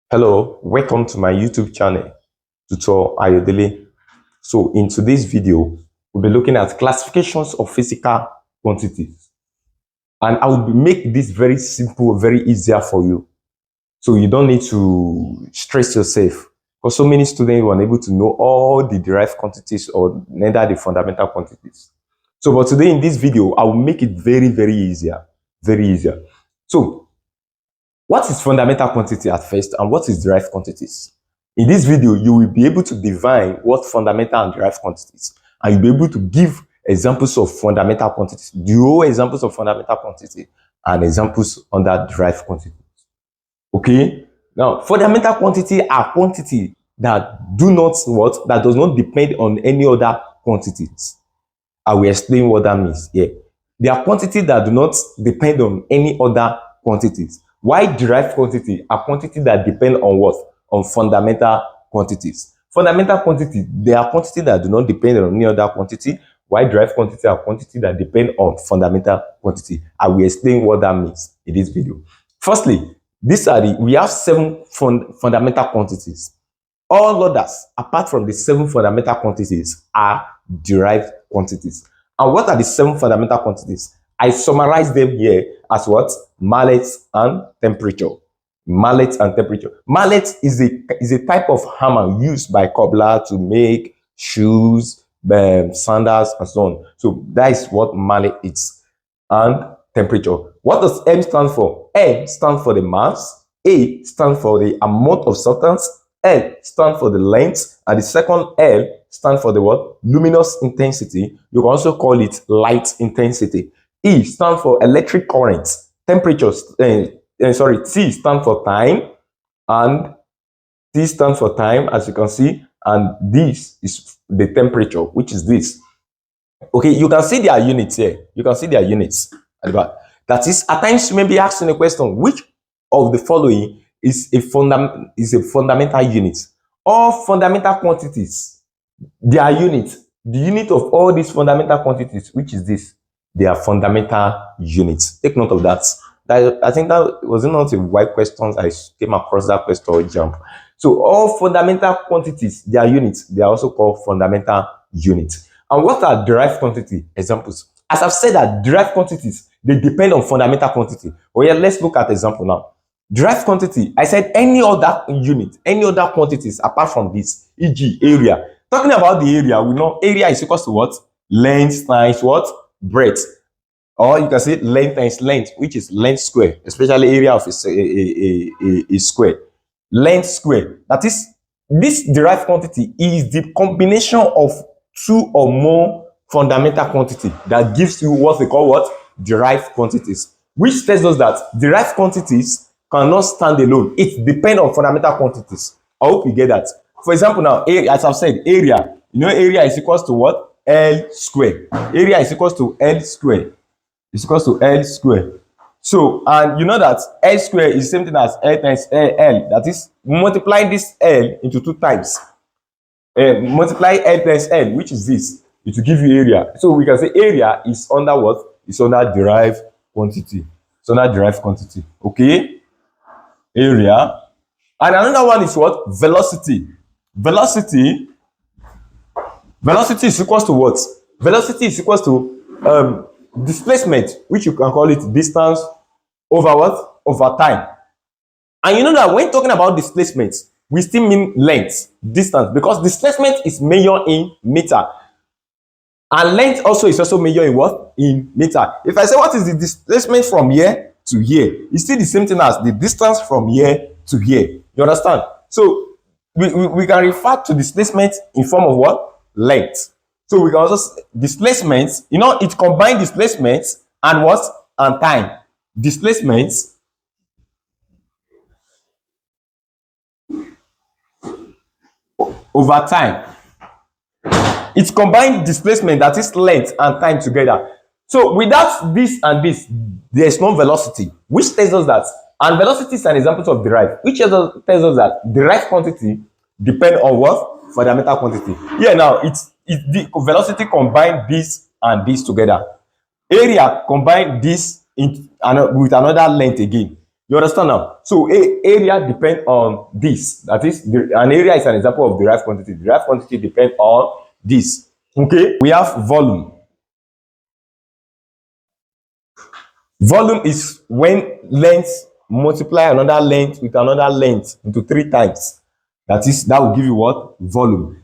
Hello, welcome to my YouTube channel, Tutor Ayodele. So in today's video, we'll be looking at classifications of physical quantities. And I will make this very simple, very easier for you. So you don't need to stress yourself. Because so many students were unable to know all the derived quantities or neither the fundamental quantities. So but today in this video, I will make it very, very easier. Very easier. So what is fundamental quantity at first and what is derived quantities? In this video, you will be able to define what fundamental and derived quantities, and you'll be able to give examples of fundamental quantities, dual examples of fundamental quantity, and examples under derived quantities. Okay? Now, fundamental quantity are quantity that that does not depend on any other quantities. I will explain what that means here. They are quantities that do not depend on any other quantities. Why derived quantity are quantities that depend on what? On fundamental quantities. Fundamental quantity, they are quantities that do not depend on any other quantity. Why derived quantity are quantities that depend on fundamental quantity. I will explain what that means in this video. Firstly, we have 7 fundamental quantities. All others, apart from the 7 fundamental quantities, are derived quantities. And what are the 7 fundamental quantities? I summarize them here as what? Mallet and temperature. Mallet and temperature. Mallet is a type of hammer used by cobbler to make shoes, sandals, and so on. So that is what mallet is. And temperature. What does M stand for? M stands for the mass. A stands for the amount of substance. L stands for the length, and the second L stands for the what? Luminous intensity. You can also call it light intensity. E stands for electric current. Temperature, T stands for time, and T stands for time, as you can see, and this is the temperature, which is this. Okay, you can see their units here. You can see their units at the back. That is, at times you may be asking a question: which of the following is a fundamental unit? All fundamental quantities, their unit, the unit of all these fundamental quantities, which is this, they are fundamental units. Take note of that. I think that was not a wide question. I came across that question or jump. So all fundamental quantities, their units, they are also called fundamental units. And what are derived quantity examples? As I've said, that derived quantities, they depend on fundamental quantity. Well, yeah, let's look at example now. Derived quantity, I said any other unit, any other quantities apart from this, e.g. area. Talking about the area, we know area is equal to what? Length times what? Breadth. Or you can say length times length, which is length square, especially area of a square. Length square. That is, this derived quantity is the combination of 2 or more fundamental quantity that gives you what they call what? Derived quantities. Which tells us that derived quantities cannot stand alone. It depends on fundamental quantities. I hope you get that. For example, now, as I've said, area. You know, area is equal to what? L square. Area is equal to L square. It's equal to L square. So, and you know that L square is the same thing as L times L. That is, multiply this L into 2 times. Multiply L times L, which is this. It will give you area. So we can say area is under what? It's under derived quantity. It's under derived quantity. Okay? Area. And another one is what? Velocity. Velocity is equal to what? Velocity is equal to displacement, which you can call it distance over what? Over time. And you know that when talking about displacement, we still mean length, distance, because displacement is measured in meter. And length also is also measured in what? In meter. If I say what is the displacement from here to here, it's still the same thing as the distance from here to here. You understand? So we can refer to displacement in form of what? Length. So we can also displacement, you know, it combines displacement and what? And time. Displacement over time. It combines displacement, that is length, and time together. So without this and this, there is no velocity, which tells us that, and velocity is an example of derived, which tells us that derived quantity depend on what? Fundamental quantity. Here now, it's the velocity combine this and this together. Area combine this with another length again. You understand now? So area depend on this. That is, an area is an example of derived quantity. Derived quantity depend on this. Okay, we have volume. Volume is when length multiply another length with another length into 3 times. That is, that will give you what? Volume.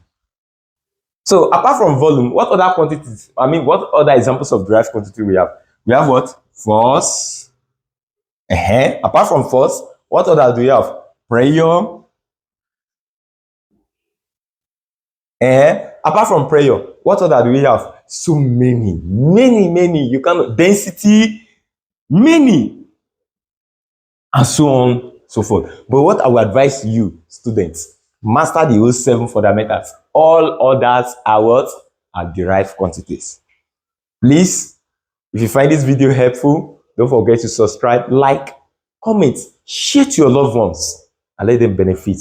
So apart from volume, what other quantities? I mean, what other examples of derived quantity we have? We have what? Force. Apart from force, what other do we have? Pressure. Apart from pressure, what other do we have? So many. You cannot density, many, and so on, so forth. But what I will advise you, students, master the whole 7 fundamentals. All others are what? Are derived quantities. Please, if you find this video helpful, don't forget to subscribe, like, comment, share to your loved ones, and let them benefit